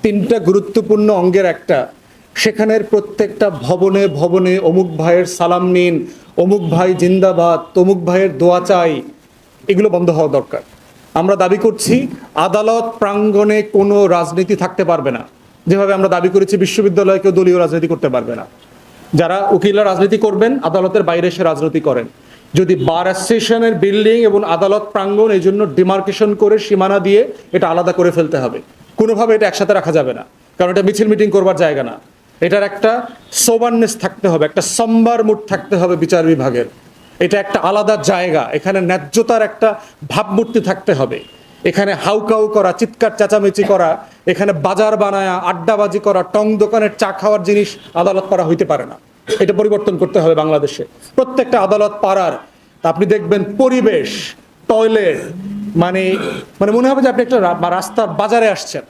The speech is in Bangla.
তিনটা গুরুত্বপূর্ণ অঙ্গের একটা, সেখানের প্রত্যেকটা ভবনে ভবনে অমুক ভাইয়ের সালাম নিন, অমুক ভাই জিন্দাবাদ, তমুক ভাইয়ের দোয়া চাই, এগুলো বন্ধ হওয়া দরকার। আমরা দাবি করছি আদালত প্রাঙ্গণে কোনো রাজনীতি থাকতে পারবে না, যেভাবে আমরা দাবি করেছি বিশ্ববিদ্যালয়ে কেউ দলীয় রাজনীতি করতে পারবে না। যারা উকিলরা রাজনীতি করবেন আদালতের বাইরে এসে রাজনীতি করেন। যদি বার অ্যাসোসিয়েশনের বিল্ডিং এবং আদালত প্রাঙ্গণ এই জন্য ডিমার্কেশন করে সীমানা দিয়ে এটা আলাদা করে ফেলতে হবে। কোনোভাবে এটা একসাথে রাখা যাবে না, কারণ এটা মিছিল মিটিং করবার জায়গা না। এটার একটা সোবারনেস থাকতে হবে, একটা সম্বার মুড থাকতে হবে বিচার বিভাগের। এটা একটা আলাদা জায়গা, এখানে ন্যায্যতার একটা ভাবমূর্তি থাকতে হবে। এখানে হাউকাউ করা, চিৎকার চেঁচামেচি করা, এখানে বাজার বানায়া আড্ডাবাজি করা, টং দোকানের চা খাওয়ার জিনিস আদালত করা হইতে পারে না। এটা পরিবর্তন করতে হবে বাংলাদেশে। প্রত্যেকটা আদালত পাড়ার আপনি দেখবেন পরিবেশ, টয়লেট, মানে মনে হবে যে আপনি একটা রাস্তার বাজারে আসছেন।